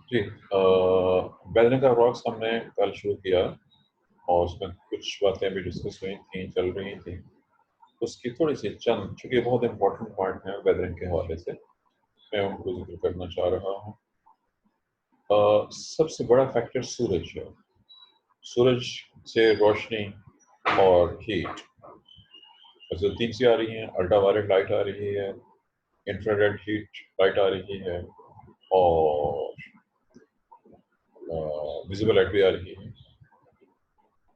जी, weathering का rocks हमने कल शुरू किया और उसमें कुछ बातें भी डिस्कस हुई थी, चल रही थी। उसकी थोड़ी सी चंद, चूँकि बहुत इंपॉर्टेंट पॉइंट है वेदरिंग के हवाले से, मैं उनको जिक्र करना चाह रहा हूँ। सबसे बड़ा फैक्टर सूरज है। सूरज से रोशनी और हीट जो तीन सी आ रही हैं, अल्ट्रावायलेट लाइट आ रही है, इंफ्रारेड हीट लाइट आ रही है और विजिबल लाइट भी आ रही है।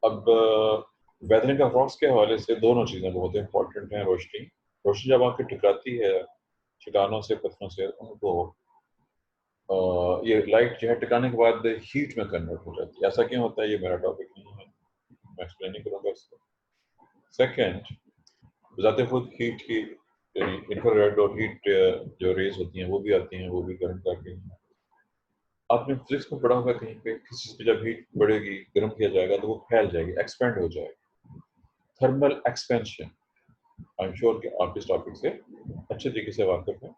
अब वेदरिंग का रॉक्स के हवाले से दोनों चीज़ें बहुत इंपॉर्टेंट हैं। रोशनी जब आके टकराती है चट्टानों से, पत्थरों से, उनको ये लाइट जो है टकराने के बाद हीट में कन्वर्ट हो जाती है। ऐसा क्यों होता है ये मेरा टॉपिक नहीं है, मैं एक्सप्लेन नहीं करूँगा इसको। सेकेंड, बजाते खुद हीट की इंफ्रारेड और हीट जो रेज होती हैं वो भी आती हैं, वो भी गर्म करती हैं। आपने फिजिक्स में पढ़ा होगा कहीं पे, किसी चीज़ पे जब हीट बढ़ेगी, गर्म किया जाएगा तो वो फैल जाएगी, एक्सपेंड हो जाएगी। Thermal expansion, I am sure कि आप इस टॉपिक से अच्छे तरीके से वाकिफ हैं।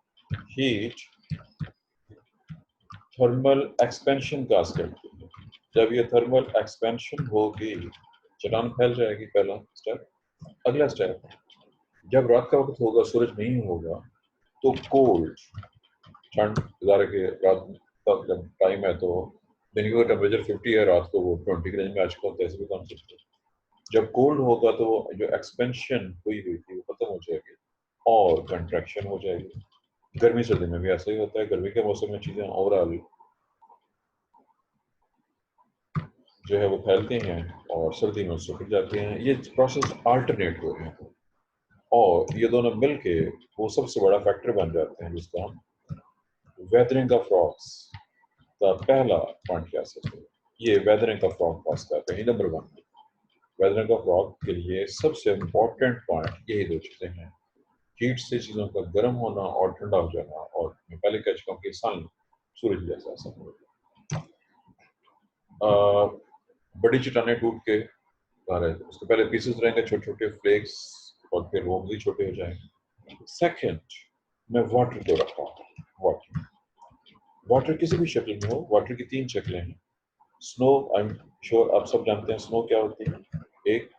हीट थर्मल एक्सपेंशन का करती है। जब ये थर्मल एक्सपेंशन होगी, चट्टान फैल जाएगी, पहला स्टेप। अगला स्टेप, जब रात का वक्त होगा, सूरज नहीं होगा, तो कोल्ड, ठंड, ज़ाहिर है कि रात का जब टाइम है तो दिन का टेम्परेचर 50 है, रात को वो 20 के रेंज में आ चुका होता है, ऐसे भी कम सकते। जब कोल्ड होगा तो वो जो एक्सपेंशन हुई थी वो खत्म हो जाएगी और कंट्रैक्शन हो जाएगी। गर्मी सर्दी में भी ऐसा ही होता है। गर्मी के मौसम में चीज़ें ओवरऑल जो है वो फैलती हैं और सर्दी में सुख जाती हैं। ये प्रोसेस अल्टरनेट हो रहे हैं और ये दोनों मिलके वो सबसे बड़ा फैक्टर बन जाते हैं जिसको हम वेदरिंग ऑफ रॉक्स का पहला पॉइंट कह सकते हैं। ये वेदरिंग ऑफ रॉक पास करते हैं नंबर 1। वेदरिंग ऑफ रॉक के लिए सबसे इम्पोर्टेंट पॉइंट यही दो चीज़ें हैं, हीट से चीज़ों का गर्म होना और ठंडा हो जाना, और मैं पहले कह चुका हूँ कि सन, सूरज जैसा ऐसा हो। बड़ी चट्टानें टूट के आ रहे थे, उसके पहले पीसेस रहेंगे छोटे छोटे फ्लेक्स और फिर वो भी छोटे हो जाएंगे। सेकंड, मैं वाटर को रखा हूँ। वाटर किसी भी शक्ल में हो, वाटर की तीन शक्लें हैं। स्नो, आई एम श्योर आप सब जानते हैं स्नो क्या होती है, एक।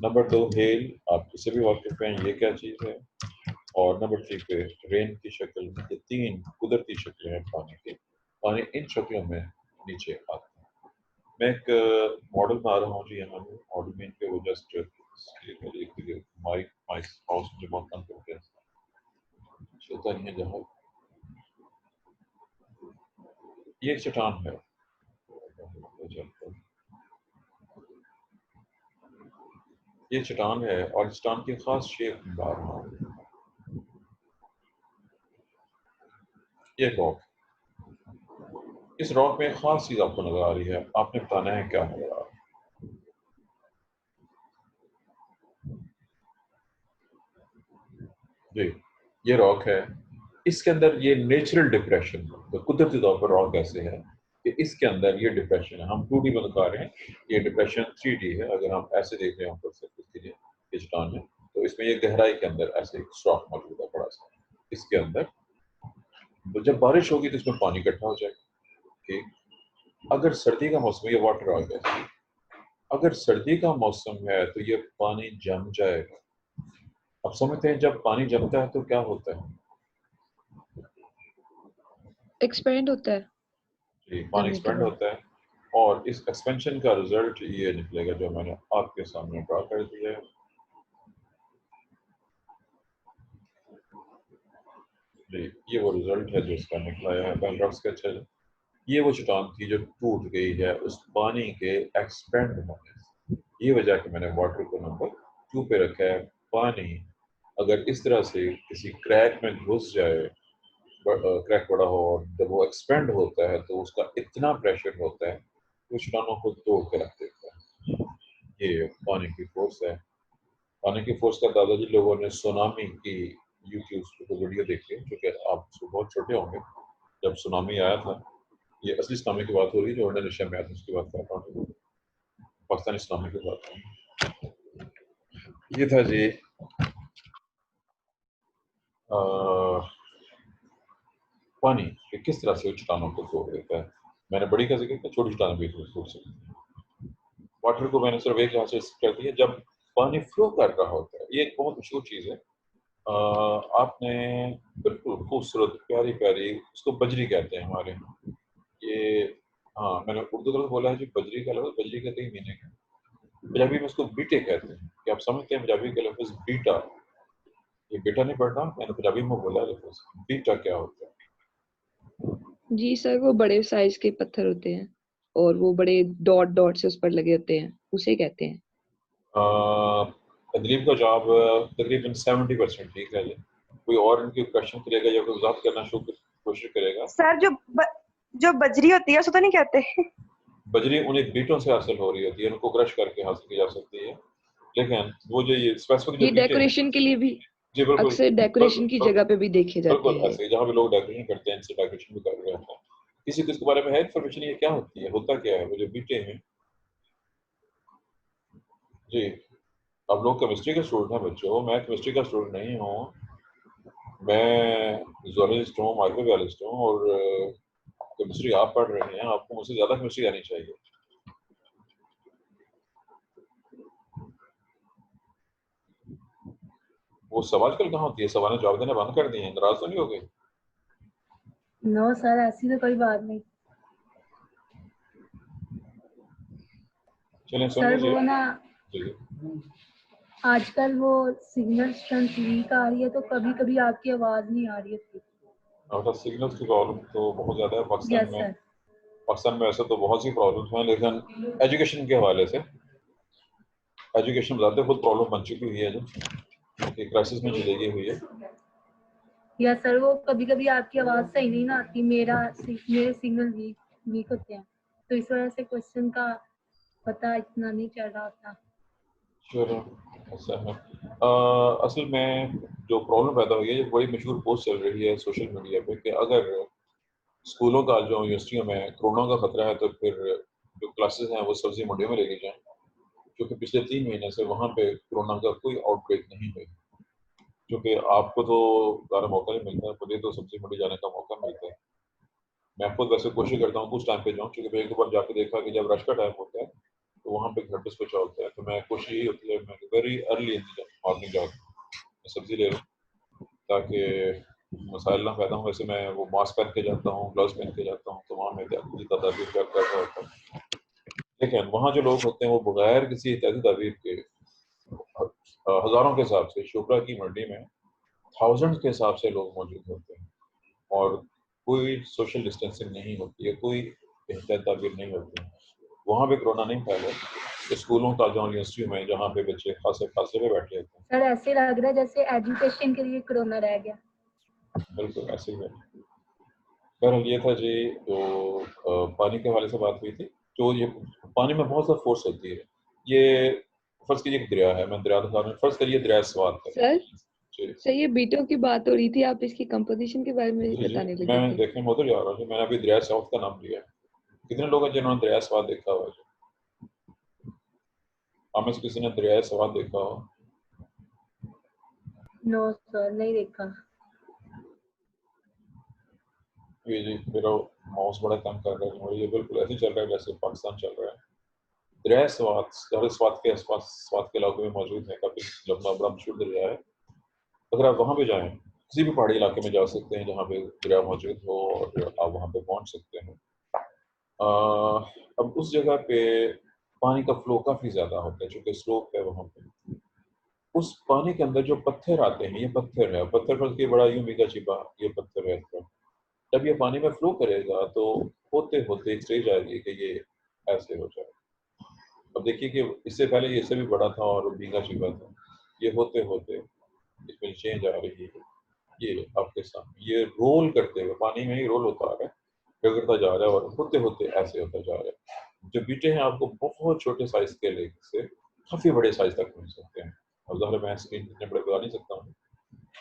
नंबर 2 हेल, आप इससे भी वाकिफ हैं ये क्या चीज़ है। और नंबर 3 पे रेन की शक्ल में। ये तीन कुदरती शक्लें हैं पानी की। पानी इन शक्लों में नीचे आता है। मैं एक मॉडल बना रहा हूँ जी यहाँ पे, मॉडल में इनके वो जस्ट माई माई हाउस मुझे बहुत तंग करते हैं, चलता नहीं है जहाँ। ये एक चट्टान है, ये चट्टान है और चट्टान की खास शेप बना रहा हूँ। ये रॉक, इस रॉक में खास चीज आपको नजर आ रही है, आपने बताना है क्या नजर आ रहा है। जी, ये रॉक है, इसके अंदर ये नेचुरल डिप्रेशन, तो कुदरती तौर पर रॉक ऐसे है कि इसके अंदर ये डिप्रेशन है। हम 2D में दिखा रहे हैं, ये डिप्रेशन 3D है। अगर हम ऐसे देख रहे हैं ऊपर से इसके लिए, ये चट्टान है, तो इसमें ये गहराई के अंदर ऐसे एक स्टॉक मौजूद है बड़ा सा। इसके अंदर तो जब बारिश होगी तो इसमें पानी इकट्ठा हो जाएगा। ठीक, अगर सर्दी का मौसम है, ये वाटर आ गया, अगर सर्दी का मौसम है तो ये पानी जम जाएगा। अब समझते हैं जब पानी जमता है तो क्या होता है। एक्सपेंड होता है, जी, पानी एक्सपेंड होता है और इस एक्सपेंशन का रिजल्ट ये निकलेगा जो मैंने आपके सामने ड्रा कर दिया है। जी, ये वो रिजल्ट है जो इसका निकला है बेलरॉक स्केच है। ये वो चट्टान थी जो टूट गई है उस पानी के एक्सपेंड होने से। ये वजह कि मैंने वाटर को नंबर 2 पे रखा है। पानी अगर इस तरह से किसी क्रैक में घुस जाए, क्रैक बड़ा हो और जब वो एक्सपेंड होता है तो उसका इतना प्रेशर होता है कि चट्टानों को तोड़ के रख देता है। ये पानी की फोर्स है। पानी की फोर्स का दादाजी लोगों ने सुनामी की यूट्यूब पर वीडियो देखी, क्योंकि आप बहुत छोटे होंगे जब सुनामी आया था। ये असली सुनामी की बात हो रही है जो इंडोनेशिया में आया था, उसकी बात कर रहा हूँ, पाकिस्तानी सुनामी की बात है। ये था जी पानी कि किस तरह से चट्टानों को तोड़ देता है। मैंने बड़ी का जिक्र किया, छोटी चट्टानें भी तोड़ सकती हैं। वाटर को मैंने सिर्फ एक जहाँ से कर दिया, जब पानी फ्लो कर रहा होता है। ये एक बहुत मशहूर चीज़ है। आपने बिल्कुल खूबसूरत प्यारी प्यारी, उसको बजरी कहते हैं हमारे यहाँ। ये हाँ, मैंने उर्दू गलत बोला है जी, बजरी का लफ्ज़, बजरी का कई मीनिंग है। पंजाबी में उसको बीटे कहते हैं। कि आप समझते हैं पंजाबी का लफ्ज़ बीटा, ये बेटा नहीं पढ़ना, मैंने पंजाबी में बोला लफ्ज़ बीटा क्या होता है। जी सर, वो बड़े साइज के पत्थर होते हैं और वो बड़े डॉट डॉट से उस पर लगे होते हैं, उसे कहते हैं। तदरीब का जवाब तकरीबन 70% ठीक है जी। कोई और इनके क्वेश्चन करेगा या कोई वजाहत करना शुरू कोशिश करेगा? सर जो बजरी होती है उसको तो नहीं कहते? बजरी उन्हें बीटों से हासिल हो रही होती है, उनको क्रश करके हासिल की जा सकती है। लेकिन वो जो ये स्पेसिफिक जो ये बीटे हैं, डेकोरेशन के लिए भी, जी बिल्कुल अक्सर डेकोरेशन की जगह पे भी देखे जाते बिल्कुल हैं ये। ऐसे जहाँ पे लोग डेकोरेशन करते हैं, इनसे डेकोरेशन भी कर रहे होते हैं। किसी को इसके बारे में है इन्फॉर्मेशन, ये क्या होती है, होता क्या है वो जो बीटे हैं? जी, अब लोग केमिस्ट्री के स्टूडेंट हैं बच्चों, मैं केमिस्ट्री का स्टूडेंट नहीं हूँ। मैं ज़ूलॉजिस्ट हूँ, माइक्रोबायोलॉजिस्ट हूँ, और केमिस्ट्री आप पढ़ रहे हैं, आपको मुझसे ज़्यादा केमिस्ट्री आनी चाहिए। वो सवाल कल कहाँ होती है, सवाल जवाब देना बंद कर दिए हैं, नाराज तो नहीं हो गए? नो सर, ऐसी तो कोई बात नहीं। चलें सुन सर लीजिए। वो ना जी आजकल वो सिग्नल स्ट्रेंथ वीक आ रही है, तो कभी कभी आपकी आवाज नहीं आ रही है। और सिग्नल्स की प्रॉब्लम तो बहुत ज़्यादा है पाकिस्तान यस में। सर। पाकिस्तान में ऐसे तो बहुत सी प्रॉब्लम्स हैं, लेकिन एजुकेशन के हवाले से एजुकेशन ज़्यादा खुद प्रॉब्लम बन चुकी हुई है, जो कि क्राइसिस में चली गई हुई है। यस सर, वो कभी कभी आपकी आवाज सही नहीं ना आती, मेरे सिग्नल वीक होते हैं, तो इस वजह से क्वेश्चन का पता इतना नहीं चल रहा था। चलो ऐसा है। असल में जो प्रॉब्लम पैदा हुई है, ये बड़ी मशहूर पोस्ट चल रही है सोशल मीडिया पे कि अगर स्कूलों कॉलेजों यूनिवर्सिटियों में कोरोना का खतरा है, तो फिर जो क्लासेस हैं वो सब्जी मंडियों में लेके जाएं, क्योंकि पिछले 3 महीने से वहाँ पे कोरोना का कोई आउटब्रेक नहीं हुई। क्योंकि आपको तो ज़्यादा मौका नहीं मिलता है, मुझे तो सब्जी मंडी जाने का मौका मिलता है। मैं खुद वैसे कोशिश करता हूँ कुछ टाइम पे जाऊँ, क्योंकि मैं एक दो बार जाके देखा कि जब रश का टाइम होता है तो वहाँ पे घर पे स्विच होता है, तो मैं कोशिश यही होती है मैं very early in the morning जाऊँ, मैं सब्जी ले लूँ ताकि मसाइल ना पैदा हो। वैसे मैं वो मास्क पहन के जाता हूँ, ग्लव्स पहन के जाता हूँ, तो वहाँ मैं एहतियाती तदाबीर कर रहा होता हूँ। लेकिन वहाँ जो लोग होते हैं वो बगैर किसी एहतियाती तदाबीर के हज़ारों के हिसाब से शोपरा की मंडी में थाउजेंड के हिसाब से लोग मौजूद होते हैं, और कोई सोशल डिस्टेंसिंग नहीं होती है, कोई एहतियाती तदाबीर नहीं होती है। वहाँ पे कोरोना नहीं फैला। स्कूलों, कॉलेजों, यूनिवर्सिटियों में जहाँ पे बच्चे खासे खासे पे बैठे होते हैं, सर ऐसे लग रहा है जैसे एजुकेशन के लिए कोरोना रह गया। बिल्कुल ऐसे ही है। बहरहाल ये था जी, तो पानी के हवाले से बात हुई थी। जो ये पानी में बहुत ज़्यादा फोर्स होती है। ये फर्ज कीजिए एक दरिया है, मैं दरिया दिखा रहा हूँ, फर्ज करिए दरिया स्वात है सर जी। सर, ये बीटों की बात हो रही थी, आप इसकी कंपोजिशन के बारे में जी जी, बताने लगे मैं थे। देखने में उधर जा रहा हूँ, मैंने अभी दरिया साउथ का नाम लिया है। कितने लोग हैं जिन्होंने दरिया स्वात देखा हुआ है? आप में से किसी ने दरिया स्वात देखा हो? नो सर, नहीं देखा। जी मेरा माउस बड़ा काम कर रहा है, और ये बिल्कुल ऐसे ही चल रहा है जैसे पाकिस्तान चल रहा है। दरिया स्वात स्वात के आसपास, स्वात के इलाके में मौजूद है, काफ़ी लंबा बड़ा मशहूर दरिया है। अगर आप वहाँ पे जाएं, किसी भी पहाड़ी इलाके में जा सकते हैं जहाँ पे दरिया मौजूद हो, और आप वहाँ पे पहुँच सकते हैं। अब उस जगह पे पानी का फ्लो काफ़ी ज़्यादा होता है, चूँकि स्लोप है वहाँ पे। उस पानी के अंदर जो पत्थर आते हैं, ये पत्थर है, पत्थर पर के बड़ा यूं मीका छिपा, ये पत्थर है इसका। जब ये पानी में फ्लो करेगा तो होते होते एक स्टेज आएगी कि ये ऐसे हो जाए। अब देखिए कि इससे पहले ये इससे भी बड़ा था और भीगा छिपा था। ये होते होते इसमें चेंज आ रही है। ये आपके सामने ये रोल करते हुए पानी में ही रोल होता आ रहा है, रगड़ता जा रहा है, और होते होते ऐसे होता जा रहा है। जो बीटे हैं आपको बहुत छोटे साइज के लेके से काफी बड़े साइज तक मिल सकते हैं। अब ज़ाहिर है मैं स्क्रीन इतने बड़े बता नहीं सकता हूँ,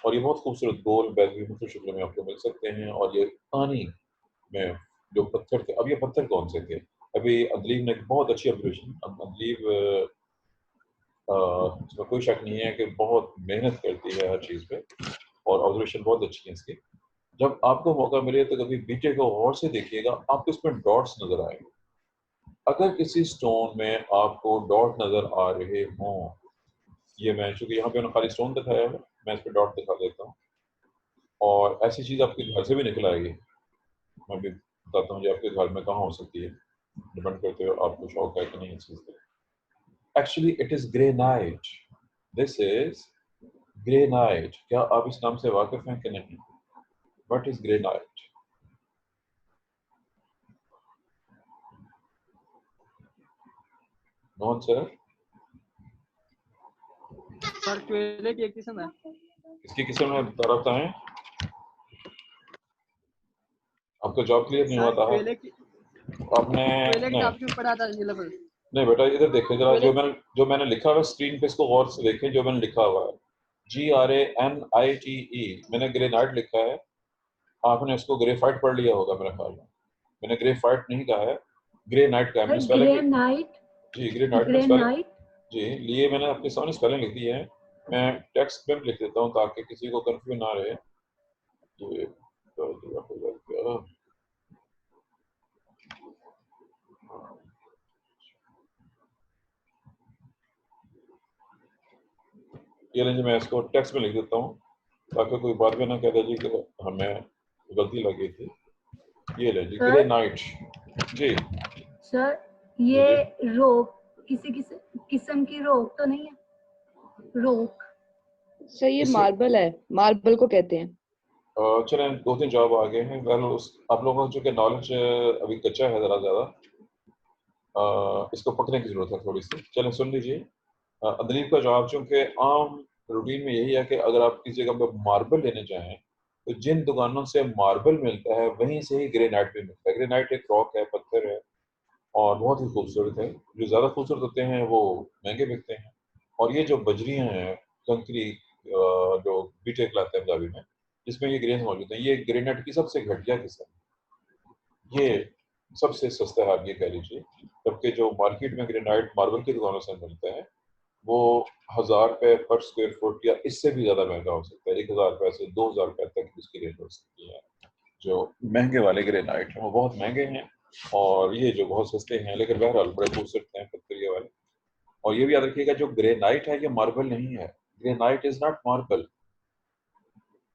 और ये बहुत खूबसूरत गोल बैगनी मुख्तलिफ शक्लों में आपको मिल सकते हैं। और ये पानी में जो पत्थर थे, अब ये पत्थर कौन से थे? अभी अदलीब ने एक बहुत अच्छी ऑब्जर्वेशन, अदलीब इसमें कोई शक नहीं है कि बहुत मेहनत करती है हर चीज़ पे, और ऑब्जर्वेशन बहुत अच्छी है इसकी। जब आपको मौका मिले तो कभी बीटे को गौर से देखिएगा, आपको इसमें डॉट्स नजर आएंगे। अगर किसी स्टोन में आपको डॉट नजर आ रहे हों, ये मैं चूंकि यहाँ पे उन्होंने खाली स्टोन दिखाया है, मैं इस पर डॉट दिखा देता हूँ, और ऐसी चीज़ आपके घर से भी निकल आएगी। मैं भी बताता हूँ जी आपके घर में कहाँ हो सकती है, डिपेंड करते हो आपको शौक है कि नहीं इस चीज़ का। Actually it is granite, this is granite. क्या आप इस नाम से वाकिफ हैं कि नहीं? What is granite? Mohan sir, sir कोयले की एक किस्म है। इसकी किस्म है बताता है? आपका जॉब क्लियर नहीं सर होता है कोयले की आपने? कोयले के नहीं टॉपिक में पढ़ा था ये लफ्ज। नहीं बेटा, इधर देखें जरा, कोयले जो मैंने लिखा हुआ है स्क्रीन पे, इसको गौर से देखें। जो मैंने लिखा हुआ है GRANITE, मैंने ग्रेनाइट लिखा है। आपने इसको ग्रेफाइट पढ़ लिया होगा मेरे ख्याल में। मैंने ग्रेफाइट नहीं कहा है, ग्रेनाइट का है। मैंने स्पेलिंग ग्रेनाइट, जी ग्रेनाइट में स्पेलिंग ग्रेनाइट। जी लिए मैंने आपके सामने स्पेलिंग लिख दी है। मैं टेक्स्ट में लिख देता हूँ ताकि किसी को कंफ्यूज ना रहे। ये ये लेंगे, मैं इसको टेक्स्ट में लिख देता हूँ ताकि कोई बात भी ना कहता जी कि हमें गलती लगी थी। ये ले जी सर? ग्रेनाइट जी। सर जी ये जी रोक किसी किस्म की रोक तो नहीं है? रोक सर ये इससे मार्बल है, मार्बल को कहते हैं। चलें, 2-3 जॉब आ गए हैं। वेल उस आप लोगों को चूँकि नॉलेज अभी कच्चा है ज़रा ज़्यादा, इसको पकड़ने की ज़रूरत है थोड़ी सी। चलें सुन लीजिए। अदलीब का जवाब चूँकि आम रूटीन में यही है कि अगर आप किसी जगह पर मार्बल लेने जाएँ तो जिन दुकानों से मार्बल मिलता है वहीं से ही ग्रेनाइट भी मिलता है। ग्रेनाइट एक रॉक है, पत्थर है, और बहुत ही खूबसूरत है। जो ज़्यादा खूबसूरत होते हैं वो महंगे बिकते हैं, और ये जो बजरियाँ हैं, कंकरी, जो बीटे कहलाते हैं पंजाबी में, जिसमें ये ग्रेन्स मौजूद हैं, ये ग्रेनाइट की सबसे घटिया किस्म है। ये सबसे सस्ता है, आप ये कह लीजिए। जबकि जो मार्केट में ग्रेनाइट मार्बल की दुकानों से मिलता है वो 1000 रुपये पर स्क्वायर फुट या इससे भी ज़्यादा महंगा हो सकता है। 1000 रुपये से 2000 रुपये तक इसकी रेंज हो सकती है। जो महंगे वाले ग्रेनाइट हैं वो बहुत महंगे हैं, और ये जो बहुत सस्ते हैं, लेकिन बहरहाल बड़े खूबसूरत हैं पत्थर ये वाले। और ये भी याद रखिएगा, जो ग्रेनाइट है ये मार्बल नहीं है। Granite is not marble.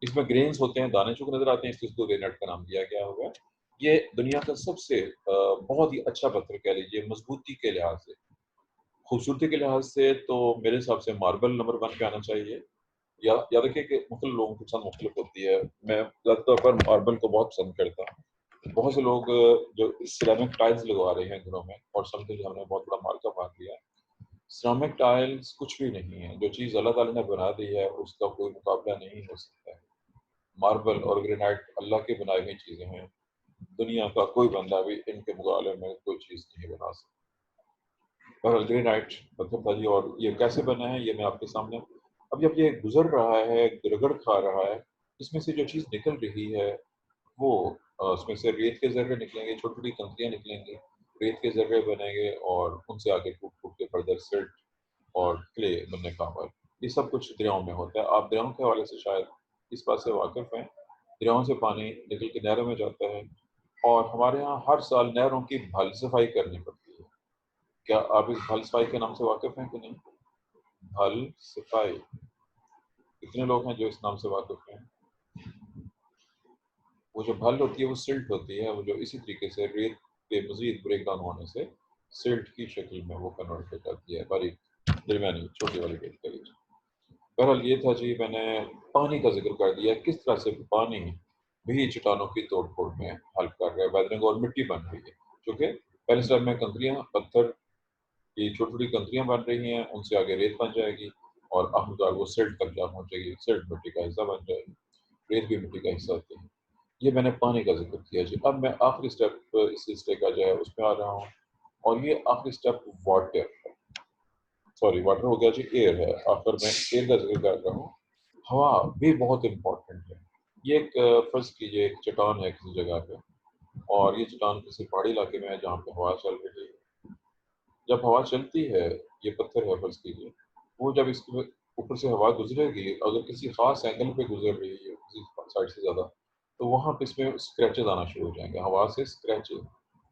इसमें ग्रेन्स होते हैं, दाने चुक नजर आते हैं, इसलिए इसको ग्रेनाइट का नाम दिया गया होगा। ये दुनिया का सबसे बहुत ही अच्छा पत्थर कह लीजिए, मजबूती के लिहाज से, खूबसूरती के लिहाज से, तो मेरे हिसाब से मार्बल नंबर 1 पे आना चाहिए। याद रखिए कि मुख्तलिफ लोगों की पसंद मुख्तलिफ होती है। मैं ज़्यादातर पर मार्बल को बहुत पसंद करता हूँ। बहुत से लोग जो सिरेमिक टाइल्स लगवा रहे हैं घरों में, और समथिंग हमने बहुत बड़ा मार्का मार दिया है। सिरेमिक टाइल्स कुछ भी नहीं है। जो चीज़ अल्लाह ताला ने बना दी है उसका कोई मुकाबला नहीं हो सकता है। मार्बल और ग्रेनाइट अल्लाह की बनाई हुई चीज़ें हैं। दुनिया का कोई बंदा भी इनके मुकाबले में कोई चीज़ नहीं बना सकता। बहरहाल ग्रेनाइट पत्थर था जी, और ये कैसे बना है ये मैं आपके सामने, अब जब ये गुजर रहा है, गिरगड़ खा रहा है, इसमें से जो चीज़ निकल रही है वो उसमें से रेत के ज़र्रे निकलेंगे, छोटी छोटी कंकरियाँ निकलेंगी, रेत के ज़र्रे बनेंगे, और उनसे आगे टूट टूट के फर्दर सिल्ट और क्ले बनने का अमल। ये सब कुछ दरियाओं में होता है। आप दरियाओं के हवाले से शायद इस बात से वाकिफ़ हैं। दरियाओं से पानी निकल के नहरों में जाता है, और हमारे यहाँ हर साल नहरों की भल सफाई करनी पड़ती है। क्या आप इस भल सफाई के नाम से वाकिफ़ हैं कि नहीं? भल सफाई, कितने लोग हैं जो इस नाम से वाकिफ़ हैं? वो जो भल होती है वो सिल्ट होती है, वो जो इसी तरीके से रेत के मज़ीद ब्रेक डाउन होने से सिल्ट की शक्ल में वो कन्वर्ट हो जाती है, बारीक दरमियानी छोटी वाली रेत के लिए। बहरहाल ये था जी, मैंने पानी का जिक्र कर दिया, किस तरह से पानी भी चट्टानों की तोड़ फोड़ में हेल्प कर रहा है, वेदरिंग और मिट्टी बन रही है। क्योंकि पहले स्टेप में कंकरियाँ, पत्थर की छोटी छोटी कंकरियाँ बन रही हैं, उनसे आगे रेत बन जाएगी, और आखिरकार वो सिल्ट तक जा पहुँचेगी। सिल्ट मिट्टी का हिस्सा बन जाएगी, रेत भी मिट्टी का हिस्सा होती है। ये मैंने पानी का जिक्र किया जी। अब मैं आखिरी स्टेप इस सिलसिले का जो है उसमें आ रहा हूँ, और ये आखिरी स्टेप वाटर, सॉरी वाटर हो गया जी, एयर है। आखिर मैं एयर का जिक्र कर रहा हूँ। हवा भी बहुत इम्पोर्टेंट है। ये एक फर्ज कीजिए एक चट्टान है किसी जगह पे, और ये चट्टान किसी पहाड़ी इलाके में है जहाँ पे हवा चल रही है। जब हवा चलती है, ये पत्थर है फर्ज कीजिए, वो जब इसके ऊपर से हवा गुजरेगी, अगर किसी खास एंगल पे गुजर रही है किसी साइड से ज़्यादा, तो वहाँ पे इसमें स्क्रैचेस आना शुरू हो जाएंगे, हवा से स्क्रैचेस।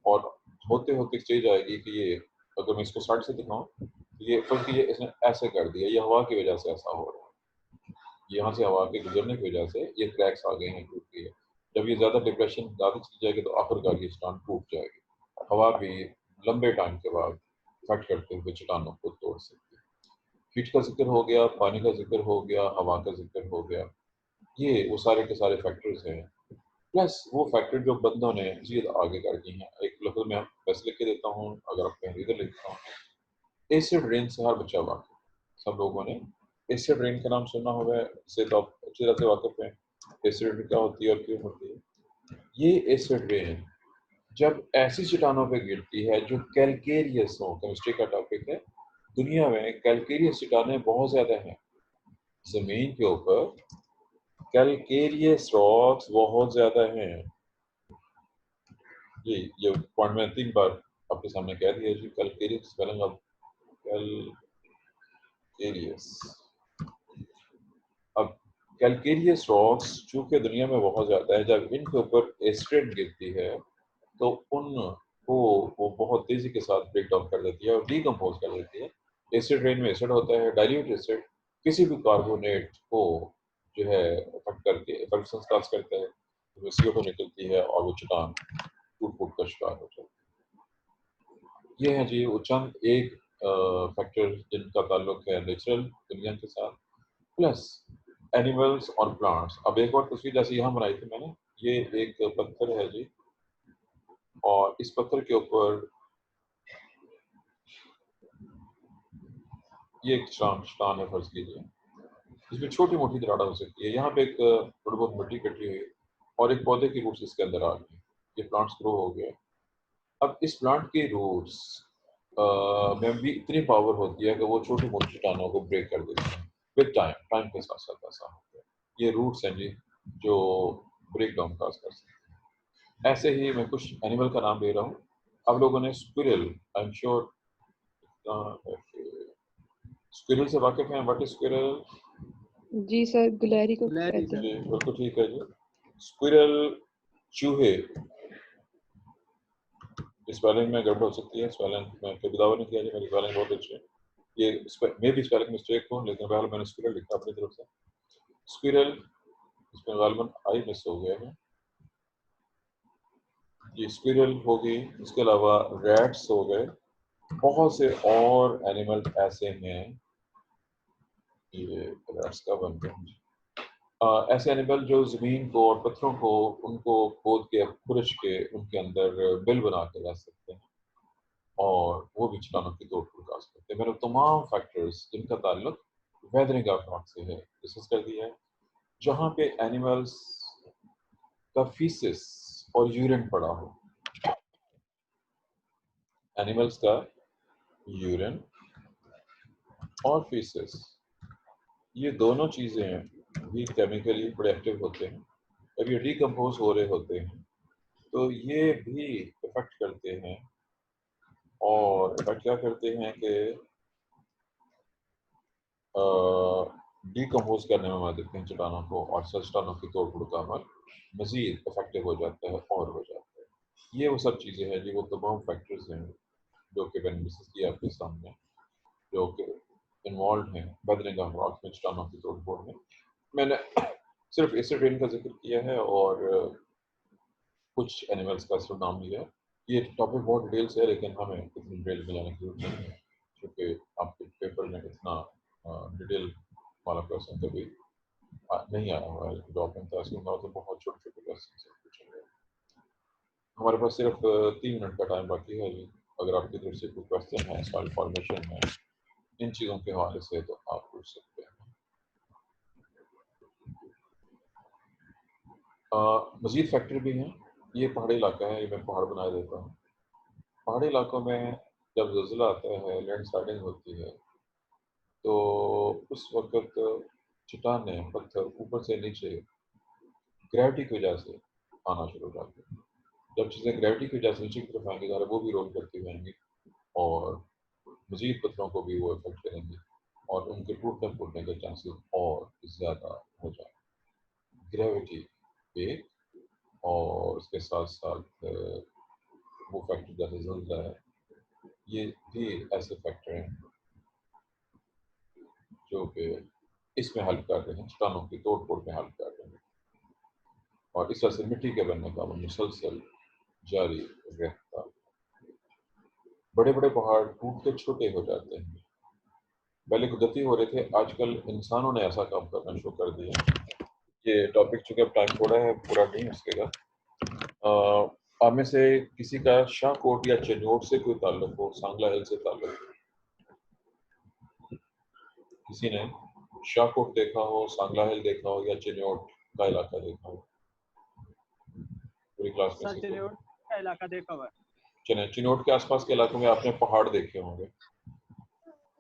और होते होते स्टेज आएगी कि ये, अगर मैं इसको साइड से दिखाऊं, तो ये क्योंकि ये इसने ऐसे कर दिया, ये हवा की वजह से ऐसा हो रहा है, यहाँ से हवा के गुजरने की वजह से ये क्रैक्स आ गए हैं, टूट गई है। जब ये ज़्यादा डिप्रेशन ज़्यादा चली जाएगी तो आखिरकार ये चट्टान टूट जाएगी। हवा भी लंबे टाइम के बाद फट करते हुए चट्टानों को तोड़ सकती है। हीट का जिक्र हो गया, पानी का जिक्र हो गया, हवा का जिक्र हो गया, ये वो सारे के सारे फैक्टर्स हैं। प्लस वो फैक्टर जो बंदों ने मजीद आगे कर दिए हैं। एक लफ्ज़ मैं बस लिख के देता हूँ, अगर आप कहीं इधर लिखता हूँ, एसिड रेन से हर बच्चा वाकिफ। सब लोगों ने एसिड रेन का नाम सुना होगा, इससे तो आप अच्छी तरह से वाकिफ हैं एसिड रेन क्या होती है और क्यों होती है। ये एसिड रेन जब ऐसी चट्टानों पे गिरती है जो कैलकेरियस हो, केमिस्ट्री का टॉपिक है, दुनिया में कैलकेरियस चट्टानें बहुत ज़्यादा हैं। ज़मीन के ऊपर कैलकेरियस रॉक्स बहुत ज़्यादा हैं। ये पॉइंट मैंने 3 बार आपके सामने कह दिया जी। Calcareous spelling of calcareous. अब कैलकेरियस रॉक्स चूंकि दुनिया में बहुत ज़्यादा है, जब इनके ऊपर एसिड गिरती है तो उनको वो बहुत तेज़ी के साथ ब्रेक डाउन कर देती है और डीकम्पोज कर देती है। एसिड रेन में एसिड होता है, डाइल्यूट एसिड किसी भी कार्बोनेट को जो है इफेक्ट करके इफेक्शंस काज करता है, तो CO2 निकलती है और वो चट्टान टूट-फूट का शिकार हो जाती है। ये है जी वो चंद एक फैक्टर जिनका ताल्लुक है नेचुरल दुनिया के साथ, प्लस एनिमल्स और प्लांट्स। अब एक और तस्वीर जैसे यहाँ बनाई थी मैंने, ये एक पत्थर है जी, और इस पत्थर के ऊपर ये एक चट्टान है फर्ज कीजिए, इसमें छोटी मोटी दरारें हो सकती है। यहाँ पे एक थोड़ी बहुत मिट्टी इकट्ठी हुई और एक पौधे की रूट्स इसके अंदर आ गई, ये प्लांट्स ग्रो हो गए। अब इस प्लांट की रूट्स में भी इतनी पावर होती है कि वो छोटी मोटी चट्टानों को ब्रेक कर देती है विद टाइम, टाइम के साथ साथ ऐसा होता है। ये रूट्स हैं जी जो ब्रेक डाउन काज कर सकते हैं। ऐसे ही मैं कुछ एनिमल का नाम ले रहा हूँ। अब लोगों ने squirrel, I am sure squirrel से वाकिफ हैं, व्हाट इज स्क्विरल? जी सर, गुलहरी को गुलहरी कहते हैं। जी बिल्कुल ठीक है जी। स्क्विरल चूहे, स्पेलिंग में गड़बड़ हो सकती है, स्पेलिंग में कोई दावा नहीं किया जी, मेरी स्पेलिंग बहुत अच्छी है। ये मे भी स्पेलिंग मिस्टेक हो, लेकिन बहरहाल मैंने स्क्विरल लिखा अपनी तरफ से। स्क्विरल, इसमें गालिबन आई मिस हो गया है जी। स्क्विरल हो गई, इसके अलावा रैट्स हो गए, बहुत से और एनिमल ऐसे हैं। ये रैट्स का बन गया ऐसे एनिमल जो ज़मीन को और पत्थरों को उनको खोद के खुरच के उनके अंदर बिल बना के रह सकते हैं और वो भी चट्टानों की तोड़ फोड़ कर सकते हैं। मैंने तमाम फैक्टर्स जिनका ताल्लुक वेदरिंग ऑफ रॉक से है डिस्कस कर दिया है। जहाँ पे एनिमल्स का फीसिस और यूरिन पड़ा हो, एनिमल्स का यूरिन और फीसिस, ये दोनों चीज़ें भी केमिकली बड़े एक्टिव होते हैं। जब ये डिकम्पोज हो रहे होते हैं तो ये भी इफेक्ट करते हैं, और इफेक्ट क्या करते हैं कि डिकम्पोज करने में मदद देते हैं चट्टानों को, और चट्टानों की तोड़ फोड़ का अमल मज़ीद इफेक्टिव हो जाता है और हो जाता है। ये वो सब चीज़ें हैं जी, वो तमाम फैक्टर्स हैं जो कि मैंने डिस्कस किया आपके सामने, जो कि इन्वॉल्व हैं वेदरिंग ऑफ रॉक्स में, चट्टानों की तोड़ फोड़ में। मैंने सिर्फ एसिड रेन का जिक्र किया है और कुछ एनिमल्स का सिर्फ नाम लिया है। ये टॉपिक बहुत डिटेल से है, लेकिन हमें इतनी डिटेल में जाने की जरूरत नहीं है, क्योंकि आपके पेपर में इतना डिटेल वाला क्वेश्चन कभी नहीं आया हुआ है। जो आप तहसील में तो बहुत छोटे छोटे क्वेश्चन पूछेंगे। हमारे पास सिर्फ 3 मिनट का टाइम बाकी है जी। अगर आपकी तरफ से कोई क्वेश्चन है, सॉइल फॉर्मेशन है, इन चीज़ों के हवाले से, तो आप पूछ सकते हैं। मज़ीद फैक्टर भी हैं। ये पहाड़ी इलाका है, ये मैं पहाड़ बना देता हूँ। पहाड़ी इलाकों में जब ज़लज़ला आता है, लैंडस्लाइडिंग होती है, तो उस वक़्त चट्टानें, पत्थर ऊपर से नीचे ग्रेविटी की वजह से आना शुरू हो जाते हैं। जब चीज़ें ग्रेविटी की वजह से नीचे की तरफ आएंगी, वो भी रोल करती रहेंगी और मज़ीद पत्थरों को भी वो इफेक्ट करेंगी। और उनके टूटने के चांसेस और ज़्यादा हो जाए। ग्रेविटी एक, और उसके साथ साथ वो फैक्टर जैसे ज़िल्ज़ला है, ये भी ऐसे फैक्टर हैं जो कि इसमें हेल्प कर रहे हैं, चट्टानों की तोड़ फोड़ में हेल्प कर रहे हैं, और इस वजह से मिट्टी के बनने का वो मुसलसल जारी रहता है। बड़े बड़े पहाड़ टूट के छोटे हो जाते हैं। पहले कुदरती हो रहे थे, आजकल इंसानों ने ऐसा काम करना शुरू कर दिया। ये टॉपिक चूंकि अब टाइम थोड़ा है, पूरा नहीं हो सकेगा। आप में से किसी का शाहकोट या चिन्नौट से कोई ताल्लुक हो, सांगला हिल से ताल्लुक हो? किसी ने शाहकोट देखा हो, सांगला हिल देखा हो, या चिन्नौट का इलाका देखा हो? पूरी क्लास में सर से कोई? चिन्नौट का इलाका देखा हुआ है। चिन्नौट के आसपास के इलाकों में आपने पहाड़ देखे होंगे?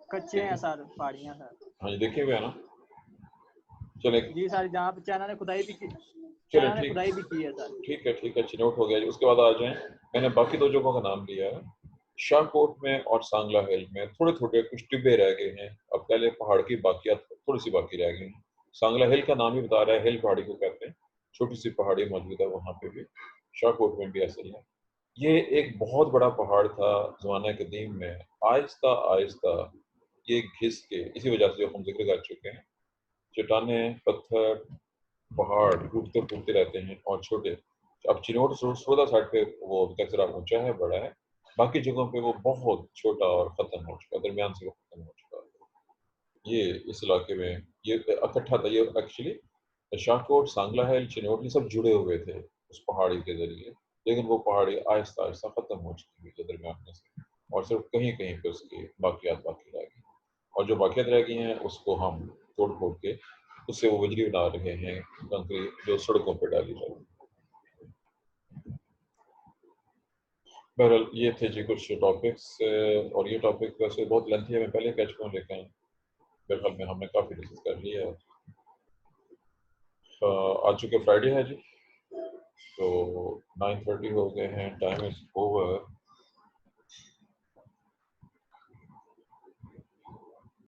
कच्चे हैं सर, पहाड़ियाँ सर। हाँ जी, देखे हुए हैं ना? चले जी सर, जहाँ पे चाइना ने खुदाई भी की, चले चाइना ने ठीक खुदाई भी की है सर। ठीक है, चिन्नौट हो गया जी। उसके बाद आ जाएं, मैंने बाकी दो जगहों का नाम लिया है। शाहकोट में और सांगला हिल में थोड़े थोड़े कुछ टिब्बे रह गए हैं, अब पहले पहाड़ की बाकियात थोड़ी सी बाकी रह गई हैं। सांगला हिल का नाम ही बता रहा है, हिल पहाड़ी को कहते हैं, छोटी सी पहाड़ी मौजूद है वहाँ पे भी। शाहकोट में भी ऐसा ही है। ये एक बहुत बड़ा पहाड़ था ज़माने कदीम में, आहिस्ता आहिस्ता ये घिस के, इसी वजह से जो हम जिक्र कर चुके हैं, चट्टानें, पत्थर, पहाड़ टूटते फूटते रहते हैं और छोटे। अब चिन्नौट 16 साइड पे वो अभी तक जरा ऊंचा है, बड़ा है, बाकी जगहों पे वो बहुत छोटा और ख़त्म हो चुका, दरमियान से वो ख़त्म हो चुका है। ये इस इलाके में ये इकट्ठा था, ये एक्चुअली शाहकोट, सांगला हिल, चिन्नौट ये सब जुड़े हुए थे उस पहाड़ी के ज़रिए, लेकिन वो पहाड़ी आहिस्ता आहिस्ता ख़त्म हो चुकी है दरमियान में से, और सिर्फ कहीं कहीं पे उसकी बाकियात बाकी रह गई, और जो बाकियात रह गई हैं उसको हम तोड़ फोड़ के उससे वो बजरी बना रहे हैं, कंक्रीट जो सड़कों पर डाली जाए। बहरहाल ये थे जी कुछ टॉपिक्स, और ये टॉपिक वैसे बहुत लेंथी है, मैं पहले कह चुका हूँ, लेकिन मेरे ख्याल में हमने काफ़ी डिस्कस कर लिया है। आज चूँकि फ्राइडे है जी, तो 9:30 हो गए हैं, टाइम इज़ ओवर।